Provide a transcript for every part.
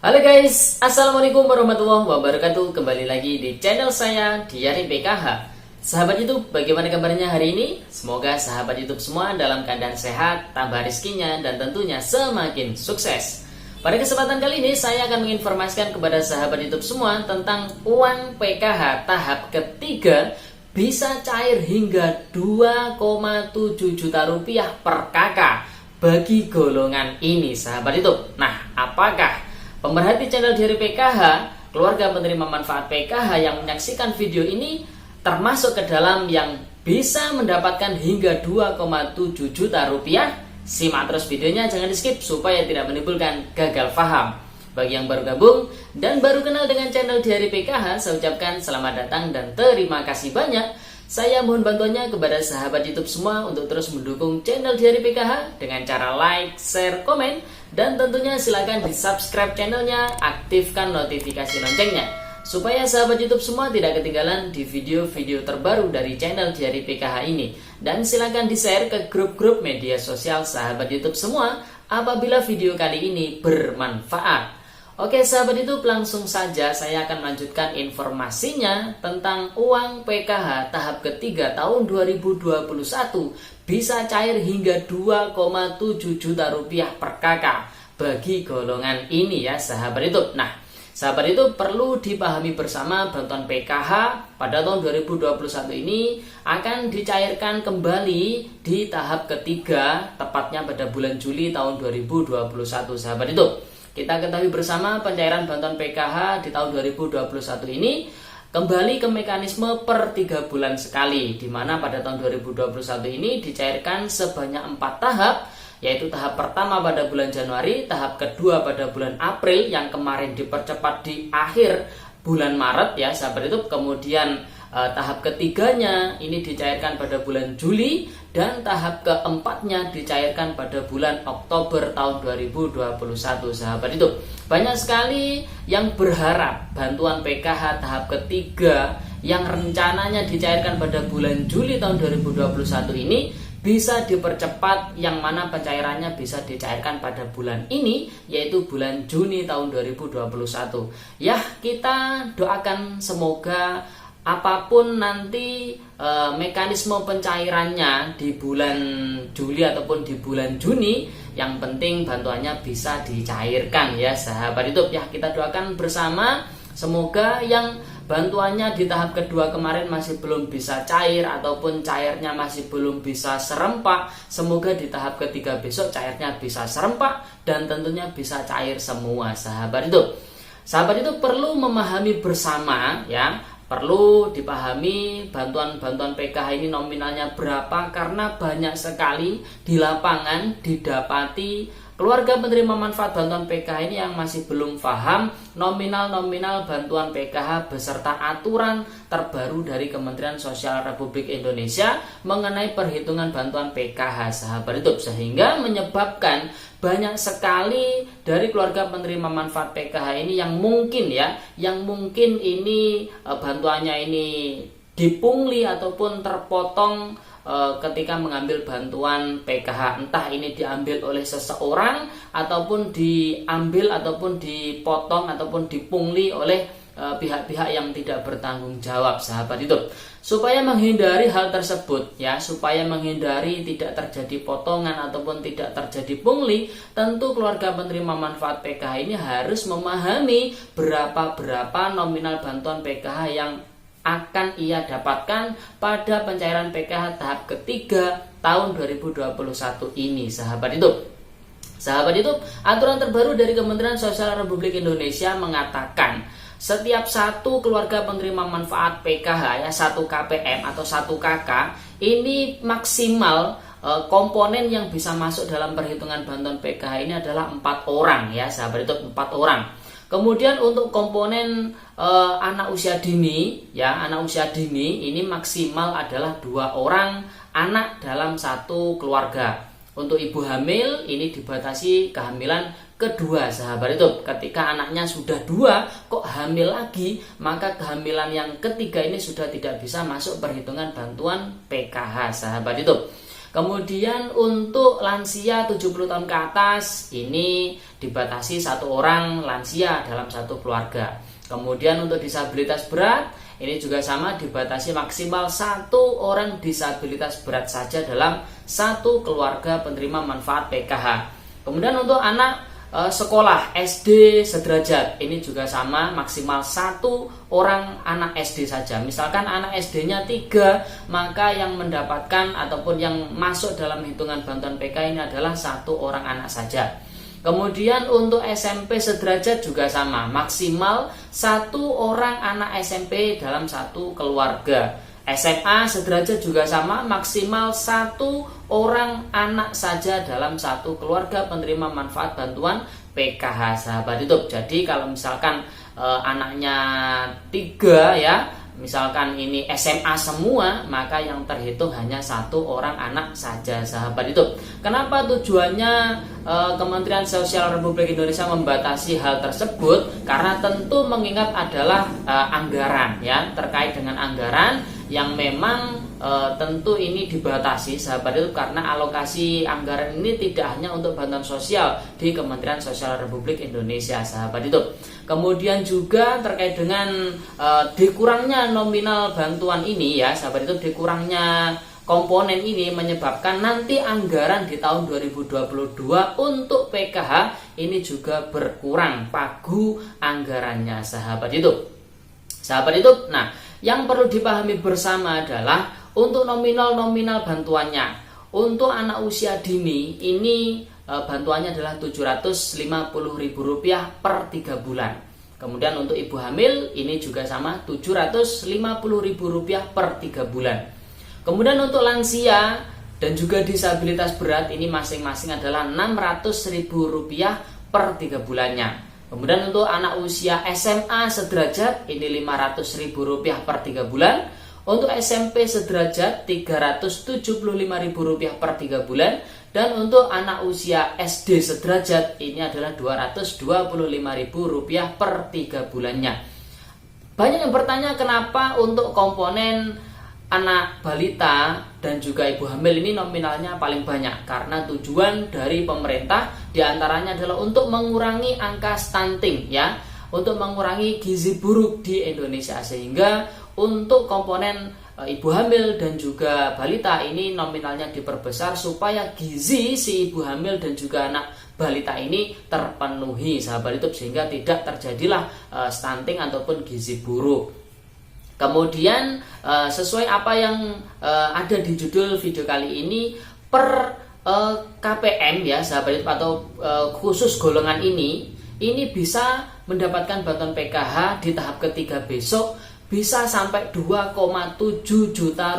Halo guys, Assalamualaikum warahmatullahi wabarakatuh. Kembali lagi di channel saya, Diary PKH. Sahabat YouTube, bagaimana kabarnya hari ini? Semoga sahabat YouTube semua dalam keadaan sehat, tambah rezekinya, dan tentunya semakin sukses. Pada kesempatan kali ini, saya akan menginformasikan kepada sahabat YouTube semua tentang uang PKH tahap ketiga bisa cair hingga 2,7 juta rupiah per kakak bagi golongan ini, sahabat YouTube. Nah, apakah pemerhati channel Diary PKH, keluarga penerima manfaat PKH yang menyaksikan video ini termasuk ke dalam yang bisa mendapatkan hingga 2,7 juta rupiah? Simak terus videonya, jangan di skip supaya tidak menimbulkan gagal paham. Bagi yang baru gabung dan baru kenal dengan channel Diary PKH, saya ucapkan selamat datang dan terima kasih banyak. Saya mohon bantuannya kepada sahabat YouTube semua untuk terus mendukung channel Diary PKH dengan cara like, share, komen, dan tentunya silakan di subscribe channelnya, aktifkan notifikasi loncengnya supaya sahabat YouTube semua tidak ketinggalan di video-video terbaru dari channel Diary PKH ini. Dan silakan di share ke grup-grup media sosial sahabat YouTube semua apabila video kali ini bermanfaat. Oke sahabat YouTube, langsung saja saya akan melanjutkan informasinya tentang uang PKH tahap ketiga tahun 2021 bisa cair hingga 2,7 juta rupiah per kakak bagi golongan ini ya sahabat YouTube. Nah, sahabat itu perlu dipahami bersama, bantuan PKH pada tahun 2021 ini akan dicairkan kembali di tahap ketiga, tepatnya pada bulan Juli tahun 2021 sahabat itu. Kita ketahui bersama pencairan bantuan PKH di tahun 2021 ini kembali ke mekanisme per 3 bulan sekali, di mana pada tahun 2021 ini dicairkan sebanyak 4 tahap, yaitu tahap pertama pada bulan Januari, tahap kedua pada bulan April yang kemarin dipercepat di akhir bulan Maret ya sahabat itu, kemudian tahap ketiganya ini dicairkan pada bulan Juli, dan tahap keempatnya dicairkan pada bulan Oktober tahun 2021 sahabat itu. Banyak sekali yang berharap bantuan PKH tahap ketiga yang rencananya dicairkan pada bulan Juli tahun 2021 ini bisa dipercepat, yang mana pencairannya bisa dicairkan pada bulan ini, yaitu bulan Juni tahun 2021. Ya, kita doakan semoga apapun nanti mekanisme pencairannya di bulan Juli ataupun di bulan Juni, yang penting bantuannya bisa dicairkan ya sahabat YouTube. Ya, kita doakan bersama semoga yang bantuannya di tahap kedua kemarin masih belum bisa cair ataupun cairnya masih belum bisa serempak, semoga di tahap ketiga besok cairnya bisa serempak dan tentunya bisa cair semua sahabat itu. Sahabat itu perlu memahami bersama ya, perlu dipahami bantuan-bantuan PKH ini nominalnya berapa, karena banyak sekali di lapangan didapati keluarga penerima manfaat bantuan PKH ini yang masih belum paham nominal-nominal bantuan PKH beserta aturan terbaru dari Kementerian Sosial Republik Indonesia mengenai perhitungan bantuan PKH sahabat YouTube, sehingga menyebabkan banyak sekali dari keluarga penerima manfaat PKH ini yang mungkin ini bantuannya ini dipungli ataupun terpotong ketika mengambil bantuan PKH, entah ini diambil oleh seseorang ataupun diambil ataupun dipotong ataupun dipungli oleh pihak-pihak yang tidak bertanggung jawab sahabat itu. Supaya menghindari hal tersebut ya, supaya menghindari tidak terjadi potongan ataupun tidak terjadi pungli, tentu keluarga penerima manfaat PKH ini harus memahami berapa nominal bantuan PKH yang akan ia dapatkan pada pencairan PKH tahap ketiga tahun 2021 ini sahabat itu. Sahabat itu, aturan terbaru dari Kementerian Sosial Republik Indonesia mengatakan setiap satu keluarga penerima manfaat PKH ya, 1 KPM atau 1 KK ini maksimal komponen yang bisa masuk dalam perhitungan bantuan PKH ini adalah 4 orang ya sahabat itu, 4 orang. Kemudian untuk komponen anak usia dini ya, anak usia dini ini maksimal adalah 2 orang anak dalam satu keluarga. Untuk ibu hamil ini dibatasi kehamilan kedua sahabat itu. Ketika anaknya sudah 2 kok hamil lagi, maka kehamilan yang ketiga ini sudah tidak bisa masuk perhitungan bantuan PKH sahabat itu. Kemudian untuk lansia 70 tahun ke atas ini dibatasi 1 orang lansia dalam satu keluarga. Kemudian untuk disabilitas berat ini juga sama, dibatasi maksimal 1 orang disabilitas berat saja dalam satu keluarga penerima manfaat PKH. Kemudian untuk anak sekolah SD sederajat ini juga sama, maksimal 1 orang anak SD saja. Misalkan anak SD-nya 3, maka yang mendapatkan ataupun yang masuk dalam hitungan bantuan PK ini adalah 1 orang anak saja. Kemudian untuk SMP sederajat juga sama, maksimal 1 orang anak SMP dalam satu keluarga. SMA sederajat juga sama, maksimal 1 orang anak saja dalam satu keluarga penerima manfaat bantuan PKH sahabat YouTube. Jadi kalau misalkan anaknya 3 ya, misalkan ini SMA semua, maka yang terhitung hanya 1 orang anak saja sahabat YouTube. Kenapa tujuannya Kementerian Sosial Republik Indonesia membatasi hal tersebut? Karena tentu mengingat adalah anggaran ya, terkait dengan anggaran yang memang tentu ini dibatasi sahabat YouTube, karena alokasi anggaran ini tidak hanya untuk bantuan sosial di Kementerian Sosial Republik Indonesia sahabat YouTube. Kemudian juga terkait dengan dikurangnya nominal bantuan ini ya sahabat YouTube, dikurangnya komponen ini menyebabkan nanti anggaran di tahun 2022 untuk PKH ini juga berkurang pagu anggarannya sahabat YouTube. Sahabat YouTube, nah yang perlu dipahami bersama adalah untuk nominal bantuannya. Untuk anak usia dini ini bantuannya adalah Rp750.000 per 3 bulan. Kemudian untuk ibu hamil ini juga sama, Rp750.000 per 3 bulan. Kemudian untuk lansia dan juga disabilitas berat ini masing-masing adalah Rp600.000 per 3 bulannya. Kemudian untuk anak usia SMA sederajat ini Rp500.000 per 3 bulan. Untuk SMP sederajat Rp375.000 per 3 bulan. Dan untuk anak usia SD sederajat ini adalah Rp225.000 per 3 bulannya. Banyak yang bertanya kenapa untuk komponen anak balita dan juga ibu hamil ini nominalnya paling banyak. Karena tujuan dari pemerintah diantaranya adalah untuk mengurangi angka stunting ya, untuk mengurangi gizi buruk di Indonesia, sehingga untuk komponen ibu hamil dan juga balita ini nominalnya diperbesar supaya gizi si ibu hamil dan juga anak balita ini terpenuhi sahabat YouTube, sehingga tidak terjadilah stunting ataupun gizi buruk. Kemudian sesuai apa yang ada di judul video kali ini, per KPM ya sahabat YouTube atau khusus golongan ini bisa mendapatkan bantuan PKH di tahap ketiga besok bisa sampai Rp2,7 juta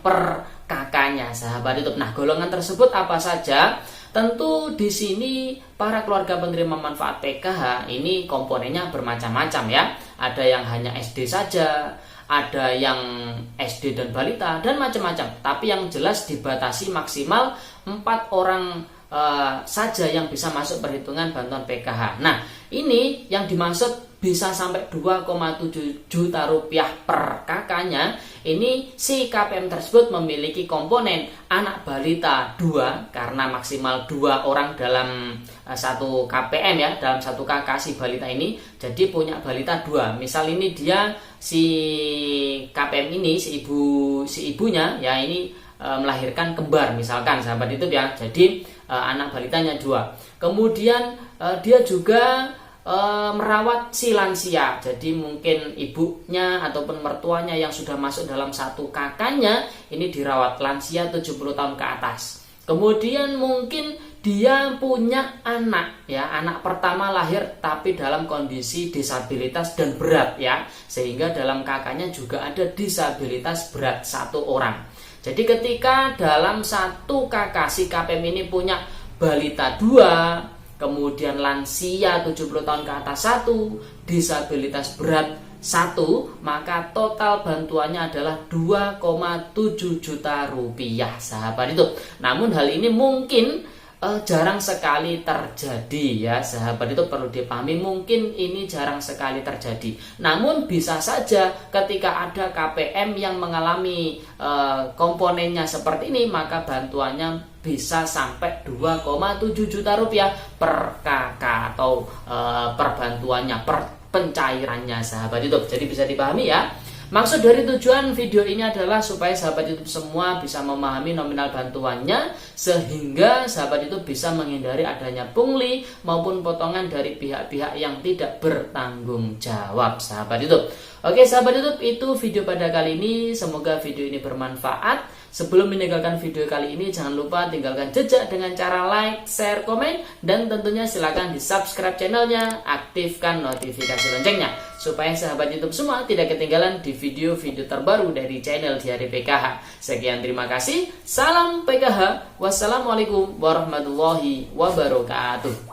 per kakaknya sahabat YouTube. Nah, golongan tersebut apa saja? Tentu di sini para keluarga penerima manfaat PKH ini komponennya bermacam-macam ya. Ada yang hanya SD saja, ada yang SD dan balita dan macam-macam. Tapi yang jelas dibatasi maksimal 4 orang saja yang bisa masuk perhitungan bantuan PKH. Nah, ini yang dimaksud bisa sampai Rp2,7 juta per kakaknya. Ini si KPM tersebut memiliki komponen anak balita 2 karena maksimal 2 orang dalam satu KPM ya, dalam satu kakak si balita ini. Jadi punya balita 2. Misal ini dia si KPM ini si ibunya ya ini melahirkan kembar misalkan sahabat itu ya. Jadi anak balitanya 2. Kemudian dia juga merawat si lansia. Jadi mungkin ibunya ataupun mertuanya yang sudah masuk dalam satu kakaknya ini dirawat, lansia 70 tahun ke atas. Kemudian mungkin dia punya anak ya, anak pertama lahir tapi dalam kondisi disabilitas dan berat ya, sehingga dalam kakaknya juga ada disabilitas berat 1 orang. Jadi ketika dalam satu kakak si KPM ini punya balita 2, kemudian lansia 70 tahun ke atas 1, disabilitas berat 1, maka total bantuannya adalah Rp2,7 juta sahabat itu. Namun hal ini mungkin jarang sekali terjadi ya sahabat, itu perlu dipahami, mungkin ini jarang sekali terjadi. Namun bisa saja ketika ada KPM yang mengalami komponennya seperti ini, maka bantuannya bisa sampai 2,7 juta rupiah per kakak atau perbantuannya, per pencairannya sahabat YouTube. Jadi bisa dipahami ya. Maksud dari tujuan video ini adalah supaya sahabat YouTube semua bisa memahami nominal bantuannya, sehingga sahabat YouTube bisa menghindari adanya pungli maupun potongan dari pihak-pihak yang tidak bertanggung jawab sahabat YouTube. Oke sahabat YouTube, itu video pada kali ini. Semoga video ini bermanfaat. Sebelum meninggalkan video kali ini, jangan lupa tinggalkan jejak dengan cara like, share, komen, dan tentunya silakan di subscribe channelnya, aktifkan notifikasi loncengnya, supaya sahabat YouTube semua tidak ketinggalan di video-video terbaru dari channel Diari PKH. Sekian, terima kasih. Salam PKH. Wassalamualaikum warahmatullahi wabarakatuh.